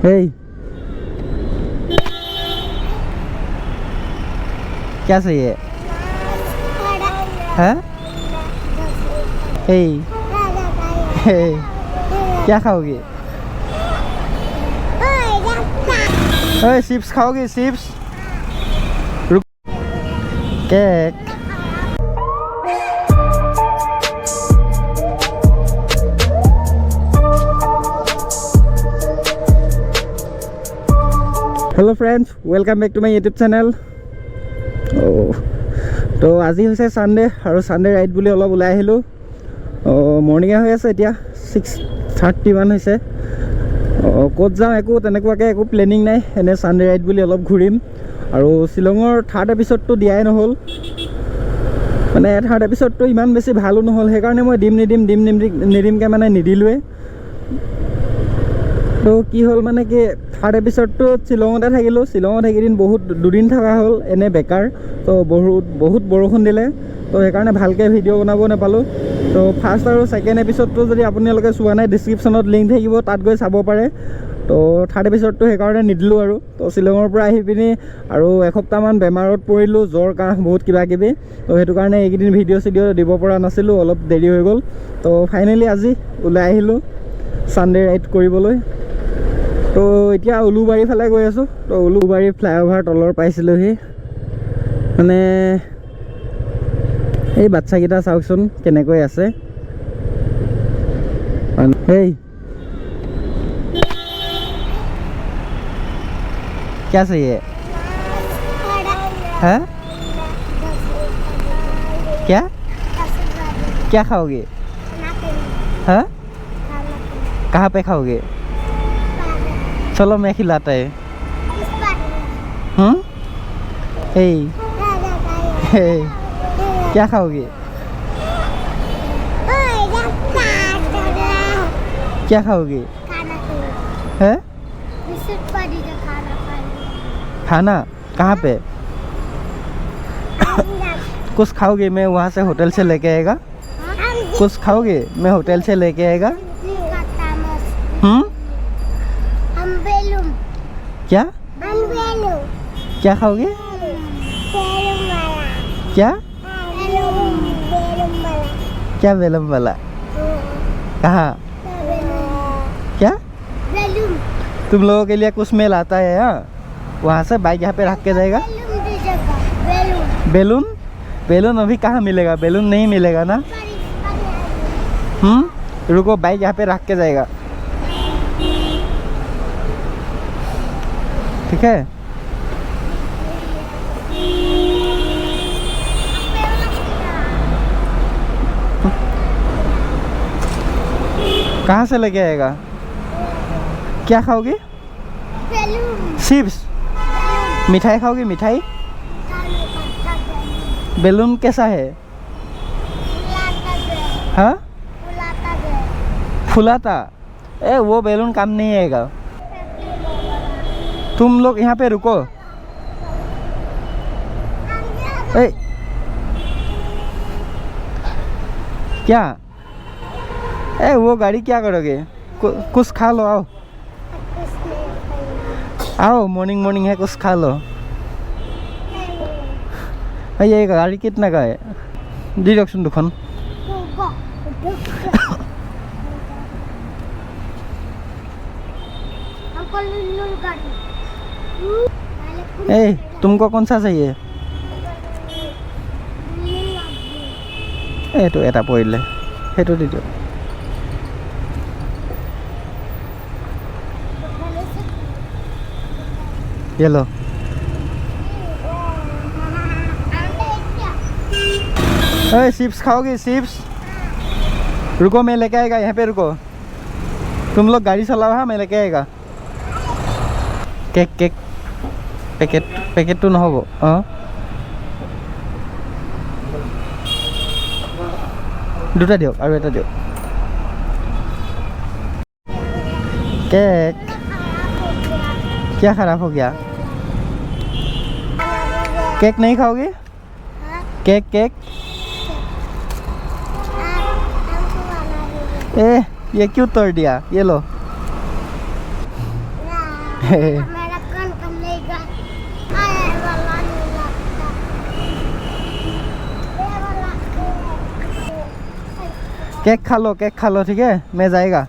Hey, क्या चाहिए? हैं? Hey, hey, क्या खाओगे? ओए चिप्स खाओगे? चिप्स? रुक। Cake. Hello friends, welcome back to my YouTube channel. तो আজি হৈছে সানডে আৰু সানডে ৰাইড বুলি অলপ ওলাই আহিলোঁ। মৰ্ণিঙে হৈ আছে, এতিয়া 6:30 হৈছে। ক'ত যাওঁ একো তেনেকুৱাকৈ একো প্লেনিং নাই, এনে সানডে ৰাইড বুলি অলপ ঘূৰিম। আৰু শ্বিলঙৰ থাৰ্ড এপিছডটো দিয়াই নহ'ল, মানে থাৰ্ড এপিছডটো ইমান বেছি ভালো নহ'ল, সেইকাৰণে মই নিদিমকৈ মানে নিদিলোৱে। তো কি হ'ল মানে কি থাৰ্ড এপিছডটো শ্বিলঙতে থাকিলোঁ। শ্বিলঙত এইকেইদিন দুদিন থকা হ'ল এনে বেকাৰ। তো বহুত বৰষুণ দিলে, তো সেইকাৰণে ভালকৈ ভিডিঅ' বনাব নাপালোঁ। তো ফাৰ্ষ্ট আৰু ছেকেণ্ড এপিছডটো যদি আপোনালোকে চোৱা নাই, ডিছক্ৰিপশ্যনত লিংক থাকিব, তাত গৈ চাব পাৰে। তো থাৰ্ড এপিছডটো সেইকাৰণে নিদিলোঁ আৰু। তো শ্বিলঙৰ পৰা আহি পিনি আৰু এসপ্তাহমান বেমাৰত পৰিলোঁ, জ্বৰ কাহ বহুত কিবাকিবি। তো সেইটো কাৰণে এইকেইদিন ভিডিঅ' দিব পৰা নাছিলোঁ, অলপ দেৰি হৈ গ'ল। তো ফাইনেলি আজি ওলাই আহিলোঁ ছানডে ৰাইড কৰিবলৈ। তো এতিয়া উলুবাৰী ফালে গৈ আছোঁ। তো উলুবাৰী ফ্লাইঅভাৰ তলৰ পাইছিলোঁহি। মানে এই বাচ্চাকেইটা চাওকচোন কেনেকৈ আছে। এই क्या चाहिए? हैं? क्या क्या खाओगे? हाँ, कहाँ पे खाओगे? चलो मैं खिलाता है। हे क्या खाओगे? क्या खाओगे? हैं? खाना कहाँ पे? कुछ खाओगे? मैं वहाँ से होटल से लेके आएगा। कुछ खाओगे? मैं होटल से लेके आएगा। क्या क्या खाओगे? क्या क्या बेलम वाला? कहाँ? क्या तुम लोगों के लिए कुछ मेल आता है? यहाँ वहाँ से बाइक यहाँ पे रख के जाएगा। बैलून बैलून अभी कहाँ मिलेगा? बैलून नहीं मिलेगा ना। रुको, बाइक यहाँ पे रख के जाएगा, ठीक है? कहाँ से लेके आएगा? क्या खाओगे? चिप्स? मिठाई खाओगे? मिठाई? बैलून कैसा है? हाँ, फुलाता? वो बैलून काम नहीं आएगा। तुम लोग यहाँ पे रुको। क्या वो गाड़ी क्या करोगे? कुछ खा लो, आओ आओ, मॉर्निंग है, कुछ खा लो। ये गाड़ी कितना का है? दी रखुन दुखन। तुमको कौन सा चाहिए? तो এটা পৰিলে সেইটো দি দিও। ये लो। चिप्स खाओगे? चिप्स? रुको, मैं लेके आएगा, यहाँ पे रुको। तुम लोग गाड़ी चलाओ, हाँ, मैं लेके आएगा। केक पेकेट तो নহ'ব। দুটা দিয়ক আৰু এটা দিয়ক। केक क्या खराब हो गया? केक नहीं खाओगे? केक ये क्यों तोड़ दिया? ये लो। मेरा कौन कर लेगा अरे वाला नहीं लगता ये वाला केक खा लो ठीक है मैं जाएगा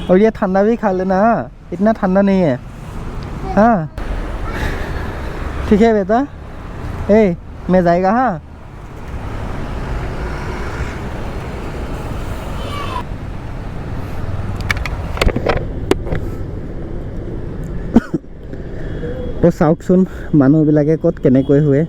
और ये ठंडा भी खा लेना हाँ इतना ठंडा नहीं है हाँ ठीक है बेटा ए मैं जाएगा हाँ তো চাওকচোন মানুহবিলাকে ক'ত কেনেকৈ শুৱে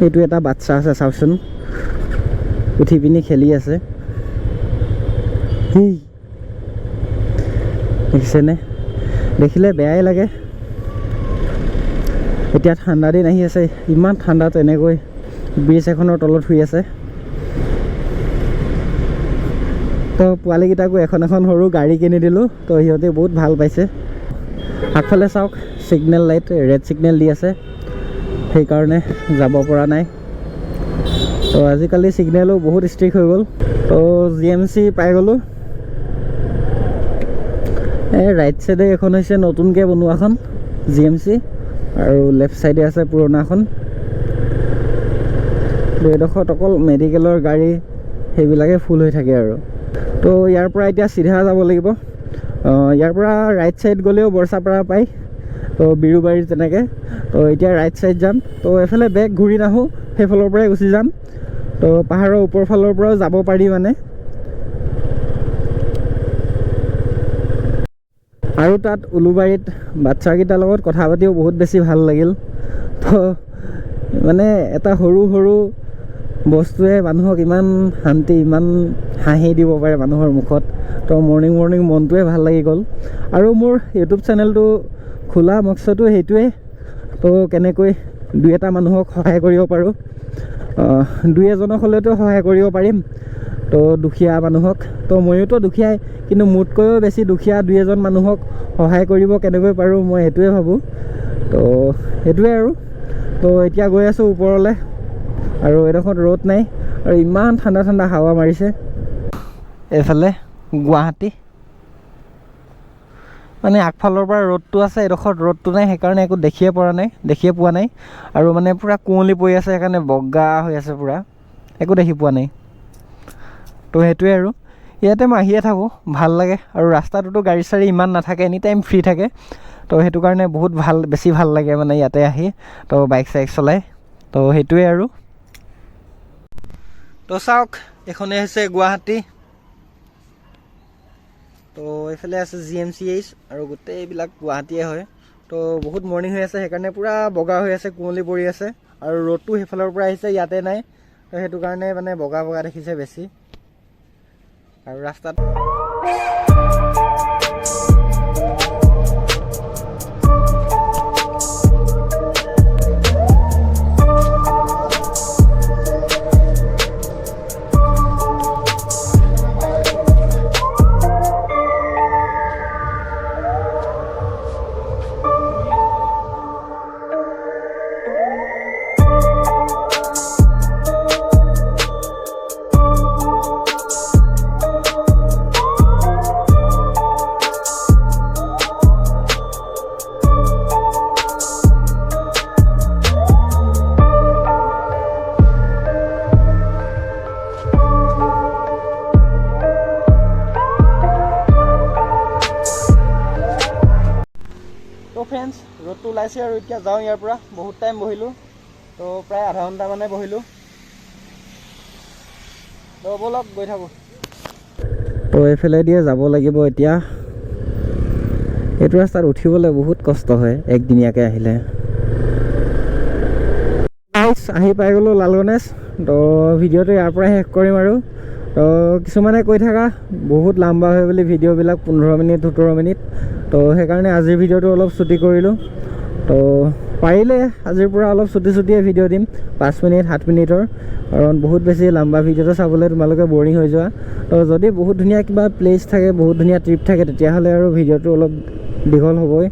এইটো এটা বাচ্চা আছে চাওকচোন উঠি পিনি খেলি আছে দেখিছেনে দেখিলে বেয়াই লাগে এতিয়া ঠাণ্ডা দিন আহি আছে ইমান ঠাণ্ডা তেনেকৈ ব্ৰিজ এখনৰ তলত শুই আছে তো পোৱালীকেইটাকো এখন সৰু গাড়ী কিনি দিলোঁ তো সিহঁতে বহুত ভাল পাইছে আগফালে চাওক ছিগনেল লাইট ৰেড ছিগনেল দি আছে সেইকাৰণে যাব পৰা নাই তো আজিকালি ছিগনেলো বহুত ষ্ট্ৰিক্ট হৈ গ'ল তো GMC পাই গ'লোঁ এই ৰাইট চাইডে এখন হৈছে নতুনকৈ বনোৱাখন GMC আৰু লেফ্ট চাইডে আছে পুৰণাখন এইডোখৰত অকল মেডিকেলৰ গাড়ী সেইবিলাকে ফুল হৈ থাকে আৰু তো ইয়াৰ পৰা এতিয়া চিধা যাব লাগিব ইয়াৰ পৰা ৰাইট চাইড গ'লেও বৰচাপাৰা পায় তো বিৰুবাৰী তেনেকৈ তো এতিয়া ৰাইট চাইড যাম তো এফালে বেক ঘূৰি নাহোঁ সেইফালৰ পৰাই গুচি যাম তো পাহাৰৰ ওপৰ ফালৰ পৰাও যাব পাৰি মানে আৰু তাত উলুবাৰীত বাচ্চাকেইটাৰ লগত কথা পাতিও বহুত বেছি ভাল লাগিল তো মানে এটা সৰু বস্তুৱে মানুহক ইমান শান্তি ইমান হাঁহি দিব পাৰে মানুহৰ মুখত তো মৰ্ণিং মনটোৱে ভাল লাগি গ'ল আৰু মোৰ ইউটিউব চেনেলটো খোলা মকচদটো সেইটোৱে তো কেনেকৈ দুই এটা মানুহক সহায় কৰিব পাৰোঁ দুই এজনক হ'লেতো সহায় কৰিব পাৰিম তো দুখীয়া মানুহক তো ময়োতো দুখীয়াই কিন্তু মোতকৈও বেছি দুখীয়া দুই এজন মানুহক সহায় কৰিব কেনেকৈ পাৰোঁ মই সেইটোৱে ভাবোঁ তো সেইটোৱে আৰু তো এতিয়া গৈ আছোঁ ওপৰলৈ আৰু এডোখৰত ৰ'দ নাই আৰু ইমান ঠাণ্ডা হাৱা মাৰিছে এইফালে গুৱাহাটী মানে আগফালৰ পৰা ৰ'দটো আছে এডোখৰত ৰ'দটো নাই সেইকাৰণে একো দেখিয়ে পোৱা নাই আৰু মানে পূৰা কুঁৱলী পৰি আছে সেইকাৰণে বগা হৈ আছে পূৰা একো দেখি পোৱা নাই তো সেইটোৱে আৰু ইয়াতে মই আহিয়ে থাকোঁ ভাল লাগে আৰু ৰাস্তাটোতো গাড়ী চাড়ী ইমান নাথাকে এনি টাইম ফ্ৰী থাকে তো সেইটো কাৰণে বহুত বেছি ভাল লাগে মানে ইয়াতে আহি তো বাইক চাইক চলাই তো সেইটোৱে আৰু তো চাওক এইখনেই হৈছে গুৱাহাটী তো এইফালে আছে GMCH আৰু গোটেই এইবিলাক গুৱাহাটীয়ে হয় তো বহুত মৰ্ণিং হৈ আছে সেইকাৰণে পূৰা বগা হৈ আছে কুঁৱলী পৰি আছে আৰু ৰ'দটো সেইফালৰ পৰা আহিছে ইয়াতে নাই তো সেইটো কাৰণে মানে বগা দেখিছে বেছি আৰু ৰাস্তাত ফ্ৰেণ্ডছ ৰ'দটো ওলাইছে আৰু এতিয়া যাওঁ ইয়াৰ পৰা বহুত টাইম বহিলোঁ তো প্ৰায় আধা ঘণ্টা মানে বহিলোঁ তো ব'লক গৈ থাকোঁ তো এইফালে দিয়ে যাব লাগিব এতিয়া এইটো ৰাস্তাত উঠিবলৈ বহুত কষ্ট হয় একদিনীয়াকৈ আহিলে আহি পাই গ'লোঁ লাল গণেশ তো ভিডিঅ'টো ইয়াৰ পৰা শেষ কৰিম আৰু তো কিছুমানে কৈ থাকা বহুত লাম্বা হয় বুলি ভিডিঅ'বিলাক 15 মিনিট 17 মিনিট তো সেইকাৰণে আজিৰ ভিডিঅ'টো অলপ ছুটি কৰিলোঁ তো পাৰিলে আজিৰ পৰা অলপ ছুটিয়ে ভিডিঅ' দিম 5 মিনিট 7 মিনিটৰ কাৰণ বহুত বেছি লাম্বা ভিডিঅ'টো চাবলৈ তোমালোকে বৰিং হৈ যোৱা তো যদি বহুত ধুনীয়া কিবা প্লেচ থাকে বহুত ধুনীয়া ট্ৰিপ থাকে তেতিয়াহ'লে আৰু ভিডিঅ'টো অলপ দীঘল হ'বই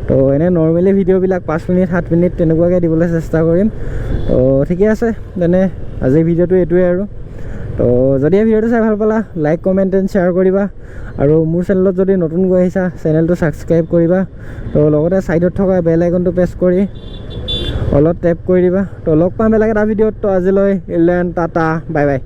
তো এনে নৰ্মেলি ভিডিঅ'বিলাক 5 মিনিট 7 মিনিট তেনেকুৱাকৈ দিবলৈ চেষ্টা কৰিম তো ঠিকে আছে তেনে আজিৰ ভিডিঅ'টো এইটোৱে আৰু তো যদি এই ভিডিঅ'টো চাই ভাল পালা লাইক কমেণ্ট এণ্ড শ্বেয়াৰ কৰিবা আৰু মোৰ চেনেলত যদি নতুন গৈ আহিছা চেনেলটো ছাবস্ক্ৰাইব কৰিবা তো লগতে ছাইডত থকা বেল আইকনটো প্ৰেছ কৰি অলপ টেপ কৰি দিবা তো লগ পাম বেলেগ এটা ভিডিঅ'ত তো আজিলৈ ইলেন টাটা বাই বাই